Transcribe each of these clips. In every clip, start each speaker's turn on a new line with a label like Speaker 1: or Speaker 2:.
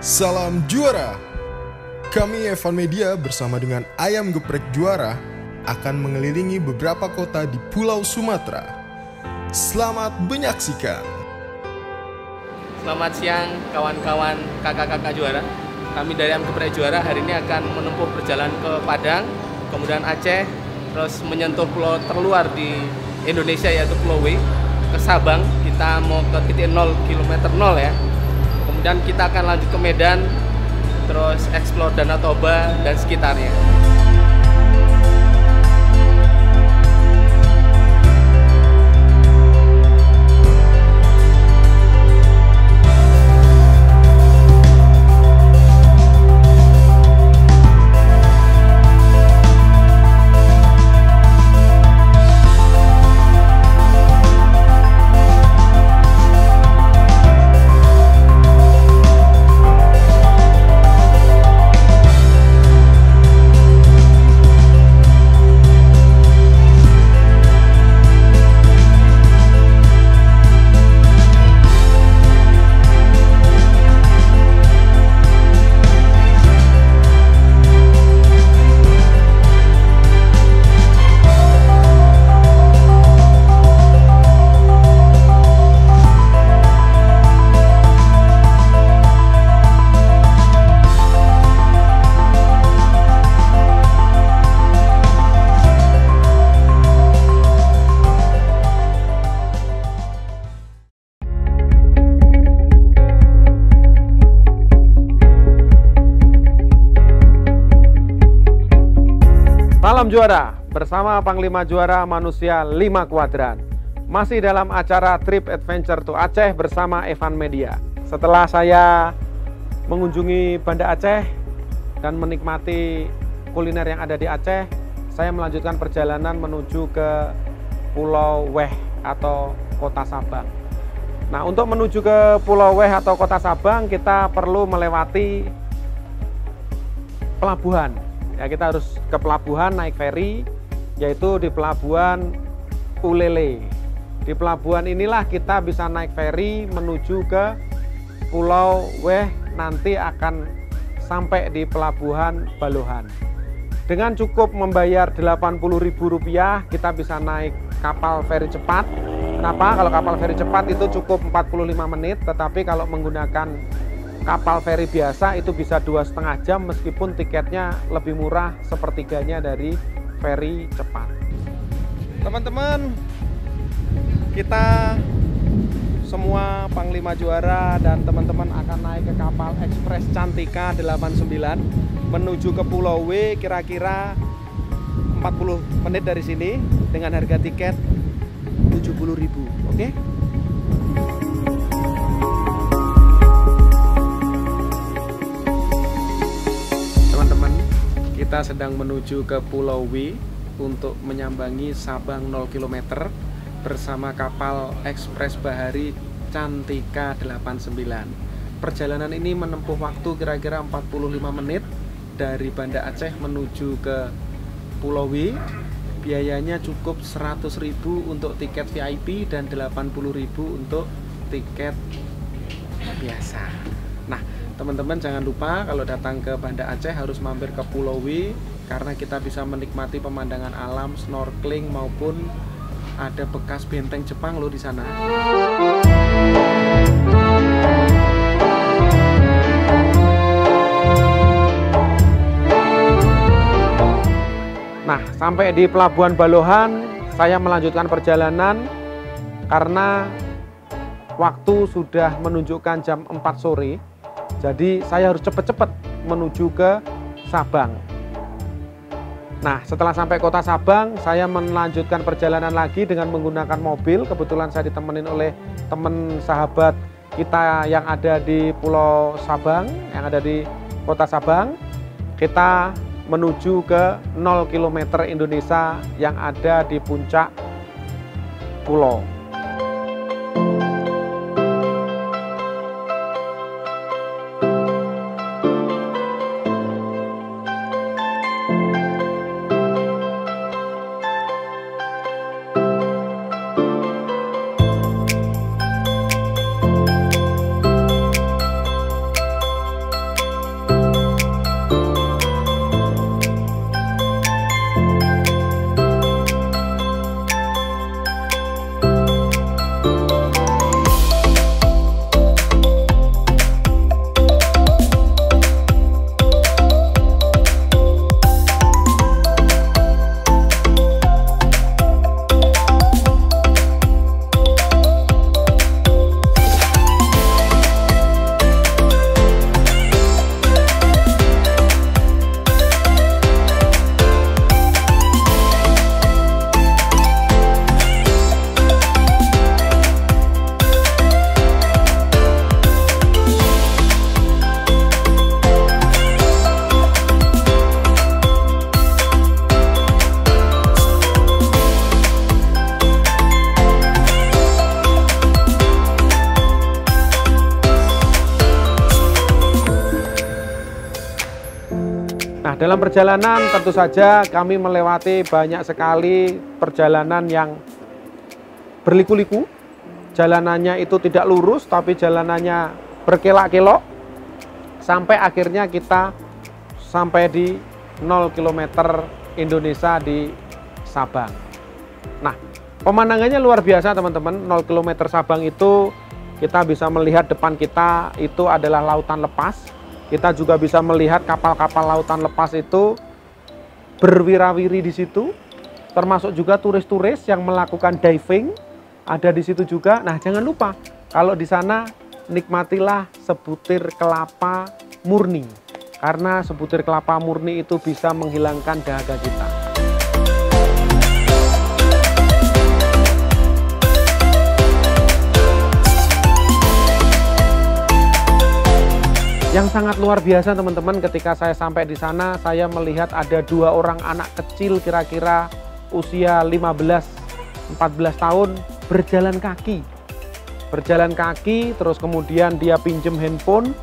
Speaker 1: Salam juara. Kami Evan Media bersama dengan Ayam Geprek Juara akan mengelilingi beberapa kota di Pulau Sumatera. Selamat menyaksikan.
Speaker 2: Selamat siang kawan-kawan kakak-kakak juara. Kami dari Ayam Geprek Juara hari ini akan menempuh perjalanan ke Padang, kemudian Aceh, terus menyentuh pulau terluar di Indonesia yaitu Pulau W, ke Sabang. Kita mau ke titik 0 km 0 ya. Kemudian kita akan lanjut ke Medan, terus eksplor Danau Toba dan sekitarnya.
Speaker 3: Salam juara, bersama Panglima Juara Manusia 5 Kuadran. Masih dalam acara Trip Adventure to Aceh bersama Evan Media. Setelah saya mengunjungi Banda Aceh dan menikmati kuliner yang ada di Aceh, saya melanjutkan perjalanan menuju ke Pulau Weh atau Kota Sabang. Nah, untuk menuju ke Pulau Weh atau Kota Sabang, kita perlu melewati pelabuhan. Ya, kita harus ke pelabuhan naik feri, yaitu di pelabuhan Ulele. Di pelabuhan inilah kita bisa naik feri menuju ke Pulau Weh, nanti akan sampai di pelabuhan Balohan. Dengan cukup membayar Rp80.000, kita bisa naik kapal feri cepat. Kenapa? Kalau kapal feri cepat itu cukup 45 menit, tetapi kalau menggunakan kapal feri biasa itu bisa 2,5 jam meskipun tiketnya lebih murah sepertiganya dari feri cepat. Teman-teman, kita semua Panglima Juara dan teman-teman akan naik ke kapal Ekspres Cantika 89 menuju ke Pulau W, kira-kira 40 menit dari sini dengan harga tiket Rp70.000. Oke? Kita sedang menuju ke Pulau W untuk menyambangi Sabang 0 km bersama kapal Ekspres Bahari Cantika 89. Perjalanan ini menempuh waktu kira-kira 45 menit dari Banda Aceh menuju ke Pulau W. Biayanya cukup Rp100.000 untuk tiket VIP dan Rp80.000 untuk tiket biasa. Nah, teman-teman jangan lupa kalau datang ke Banda Aceh harus mampir ke Pulau W karena kita bisa menikmati pemandangan alam, snorkeling maupun ada bekas benteng Jepang loh di sana. Nah, sampai di Pelabuhan Balohan saya melanjutkan perjalanan karena waktu sudah menunjukkan jam 4 sore. Jadi saya harus cepat-cepat menuju ke Sabang. Nah, setelah sampai kota Sabang, saya melanjutkan perjalanan lagi dengan menggunakan mobil. Kebetulan saya ditemenin oleh teman sahabat kita yang ada di Pulau Sabang, yang ada di kota Sabang. Kita menuju ke 0 km Indonesia yang ada di puncak pulau. Nah, dalam perjalanan tentu saja kami melewati banyak sekali perjalanan yang berliku-liku. Jalanannya itu tidak lurus, tapi jalanannya berkelak-kelok. Sampai akhirnya kita sampai di 0 km Indonesia di Sabang. Nah, pemandangannya luar biasa teman-teman. 0 km Sabang itu kita bisa melihat depan kita itu adalah lautan lepas. Kita juga bisa melihat kapal-kapal lautan lepas itu berwira-wiri di situ. Termasuk juga turis-turis yang melakukan diving ada di situ juga. Nah, jangan lupa kalau di sana nikmatilah sebutir kelapa murni. Karena sebutir kelapa murni itu bisa menghilangkan dahaga kita. Yang sangat luar biasa teman-teman, ketika saya sampai di sana, saya melihat ada 2 orang anak kecil kira-kira usia 15-14 tahun berjalan kaki. Berjalan kaki, terus kemudian dia pinjem handphone.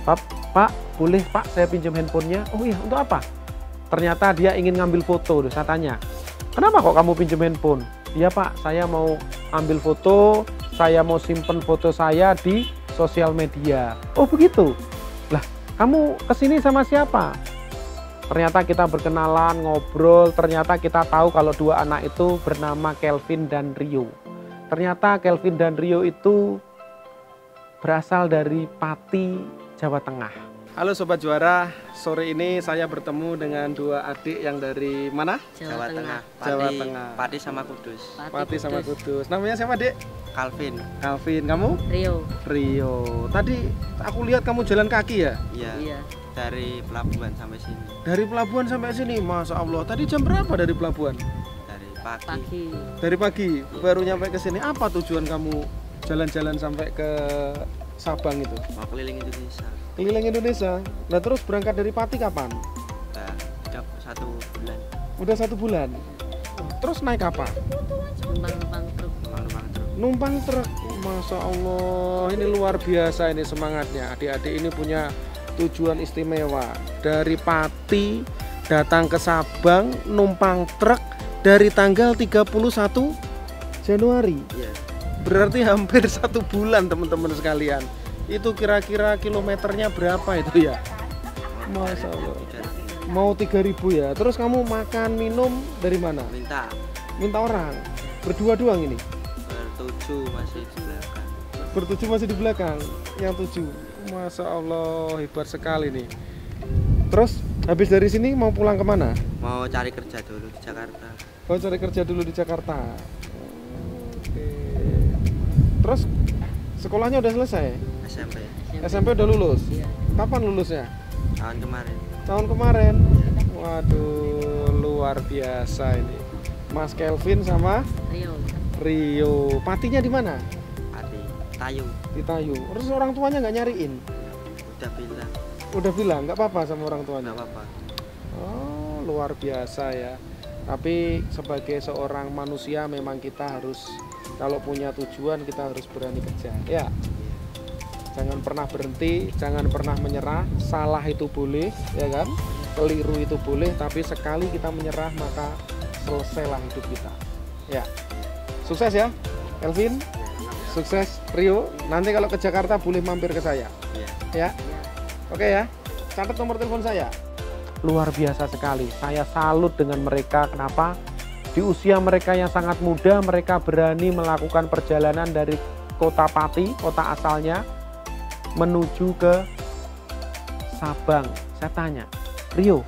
Speaker 3: Pak, boleh Pak saya pinjem handphonenya? Oh iya, untuk apa? Ternyata dia ingin ngambil foto. Saya tanya, kenapa kok kamu pinjem handphone? Iya Pak, saya mau ambil foto, saya mau simpen foto saya di sosial media. Oh begitu? Lah, kamu kesini sama siapa? Ternyata kita berkenalan, ngobrol, ternyata kita tahu kalau 2 anak itu bernama Kelvin dan Rio. Ternyata Kelvin dan Rio itu berasal dari Pati, Jawa Tengah. Halo Sobat Juara, sore ini saya bertemu dengan 2 adik yang dari mana?
Speaker 4: Jawa Tengah.
Speaker 3: Jawa Tengah.
Speaker 4: Pati sama Kudus.
Speaker 3: Pati sama Kudus. Namanya siapa, Dek?
Speaker 4: Calvin.
Speaker 3: Calvin. Kamu?
Speaker 5: Rio.
Speaker 3: Rio. Tadi aku lihat kamu jalan kaki ya?
Speaker 4: Iya. Dari pelabuhan sampai sini.
Speaker 3: Dari pelabuhan sampai sini, Masya Allah. Tadi jam berapa dari pelabuhan?
Speaker 4: Dari pagi.
Speaker 3: Dari pagi. Baru nyampe ke sini. Apa tujuan kamu jalan-jalan sampai ke Sabang itu?
Speaker 4: Mau keliling Indonesia.
Speaker 3: Keliling Indonesia. Nah terus berangkat dari Pati kapan?
Speaker 4: Udah 1 bulan.
Speaker 3: Udah 1 bulan. Terus naik apa?
Speaker 5: Numpang truk.
Speaker 3: Numpang truk. Masya Allah, ini luar biasa ini semangatnya. Adik-adik ini punya tujuan istimewa. Dari Pati datang ke Sabang, numpang truk dari tanggal 31 Januari.
Speaker 4: Iya.
Speaker 3: Berarti hampir 1 bulan teman-teman sekalian. Itu kira-kira kilometernya berapa itu ya? Masya Allah. Mau 3.000 ya. Terus kamu makan minum dari mana? Minta orang. Berdua doang ini?
Speaker 4: Bertujuh masih di belakang.
Speaker 3: Bertujuh masih di belakang. Yang 7. Masya Allah, hebat sekali nih. Terus habis dari sini mau pulang kemana?
Speaker 4: Mau cari kerja dulu di Jakarta.
Speaker 3: Mau cari kerja dulu di Jakarta. Oke. Terus sekolahnya udah selesai? SMP udah lulus?
Speaker 5: Iya.
Speaker 3: Kapan lulusnya?
Speaker 4: Tahun kemarin.
Speaker 3: Tahun kemarin? Waduh, luar biasa ini. Mas Kelvin sama Rio. Patinya di mana?
Speaker 4: Pati. Tayu.
Speaker 3: Di Tayu. Terus orang tuanya nggak nyariin?
Speaker 4: Udah bilang.
Speaker 3: Udah bilang nggak apa-apa sama orang tuanya?
Speaker 4: Nggak apa-apa.
Speaker 3: Oh, luar biasa ya. Tapi sebagai seorang manusia memang kita harus, kalau punya tujuan kita harus berani kerja. Ya. Jangan pernah berhenti, jangan pernah menyerah. Salah itu boleh, ya kan? Keliru itu boleh, tapi sekali kita menyerah maka selesailah hidup kita. Ya. Sukses ya, Kelvin. Sukses Rio. Nanti kalau ke Jakarta boleh mampir ke saya.
Speaker 4: Iya.
Speaker 3: Ya. Oke ya. Catat nomor telepon saya. Luar biasa sekali. Saya salut dengan mereka. Kenapa? Di usia mereka yang sangat muda, mereka berani melakukan perjalanan dari kota Pati, kota asalnya, menuju ke Sabang. Saya tanya, Rio,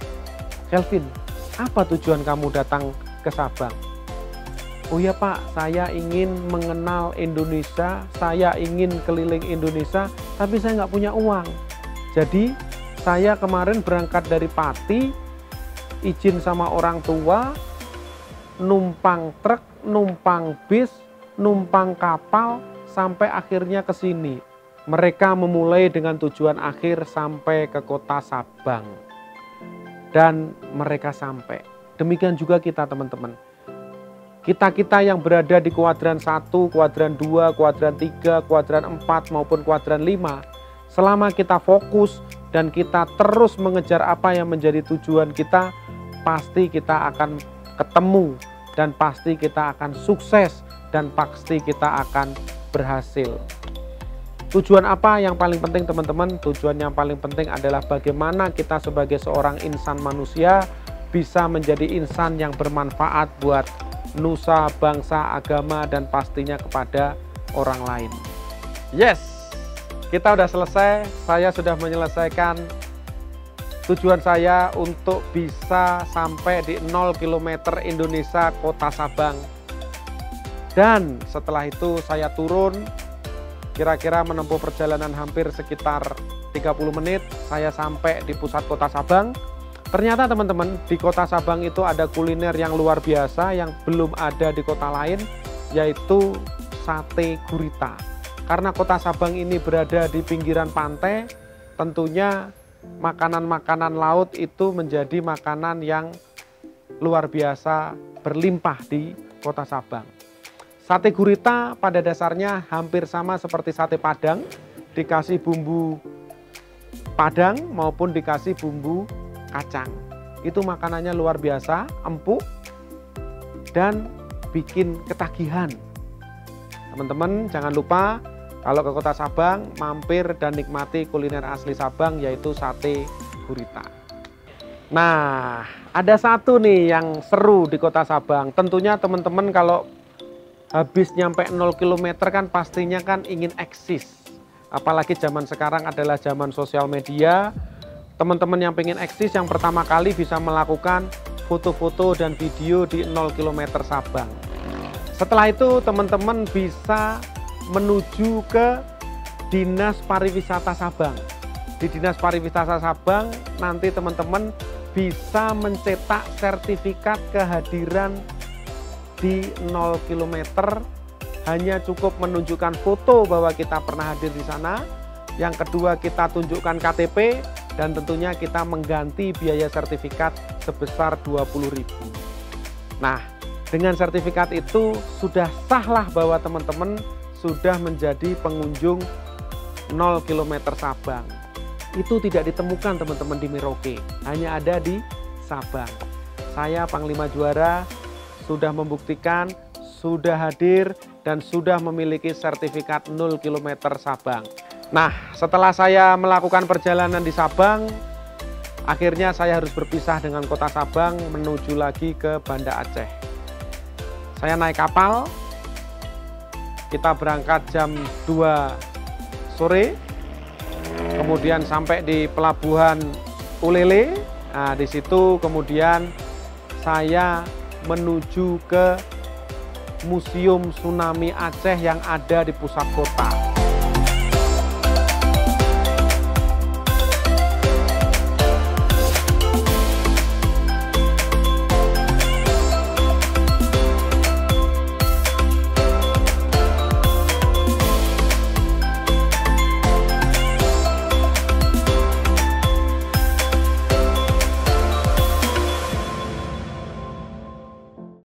Speaker 3: Kelvin, apa tujuan kamu datang ke Sabang? Oh ya Pak, saya ingin mengenal Indonesia, saya ingin keliling Indonesia, tapi saya nggak punya uang. Jadi saya kemarin berangkat dari Pati, izin sama orang tua, numpang truk, numpang bis, numpang kapal, sampai akhirnya ke sini. Mereka memulai dengan tujuan akhir sampai ke kota Sabang. Dan mereka sampai. Demikian juga kita teman-teman. Kita-kita yang berada di kuadran 1, kuadran 2, kuadran 3, kuadran 4 maupun kuadran 5. Selama kita fokus dan kita terus mengejar apa yang menjadi tujuan kita, pasti kita akan ketemu dan pasti kita akan sukses dan pasti kita akan berhasil. Tujuan apa yang paling penting teman-teman? Tujuan yang paling penting adalah bagaimana kita sebagai seorang insan manusia bisa menjadi insan yang bermanfaat buat nusa, bangsa, agama, dan pastinya kepada orang lain. Yes, kita udah selesai. Saya sudah menyelesaikan tujuan saya untuk bisa sampai di 0 km Indonesia, Kota Sabang. Dan setelah itu saya turun, kira-kira menempuh perjalanan hampir sekitar 30 menit, saya sampai di pusat Kota Sabang. Ternyata teman-teman, di Kota Sabang itu ada kuliner yang luar biasa yang belum ada di kota lain, yaitu sate gurita. Karena Kota Sabang ini berada di pinggiran pantai, tentunya makanan-makanan laut itu menjadi makanan yang luar biasa berlimpah di Kota Sabang. Sate gurita pada dasarnya hampir sama seperti sate Padang, dikasih bumbu Padang maupun dikasih bumbu kacang. Itu makanannya luar biasa, empuk dan bikin ketagihan. Teman-teman jangan lupa kalau ke Kota Sabang mampir dan nikmati kuliner asli Sabang, yaitu sate gurita. Nah, ada satu nih yang seru di Kota Sabang. Tentunya teman-teman kalau habis nyampe 0 km kan pastinya kan ingin eksis. Apalagi zaman sekarang adalah zaman sosial media. Teman-teman yang pengen eksis yang pertama kali bisa melakukan foto-foto dan video di 0 km Sabang. Setelah itu teman-teman bisa menuju ke Dinas Pariwisata Sabang. Di Dinas Pariwisata Sabang nanti teman-teman bisa mencetak sertifikat kehadiran di 0 km, hanya cukup menunjukkan foto bahwa kita pernah hadir di sana. Yang kedua, kita tunjukkan KTP dan tentunya kita mengganti biaya sertifikat sebesar 20.000. Nah, dengan sertifikat itu sudah sahlah bahwa teman-teman sudah menjadi pengunjung 0 km Sabang. Itu tidak ditemukan teman-teman di Merauke, hanya ada di Sabang. Saya Panglima Juara sudah membuktikan, sudah hadir, dan sudah memiliki sertifikat 0 km Sabang. Nah, setelah saya melakukan perjalanan di Sabang, akhirnya saya harus berpisah dengan Kota Sabang menuju lagi ke Banda Aceh. Saya naik kapal, kita berangkat jam 2 sore, kemudian sampai di pelabuhan Ulele. Nah, di situ kemudian saya menuju ke Museum Tsunami Aceh yang ada di pusat kota.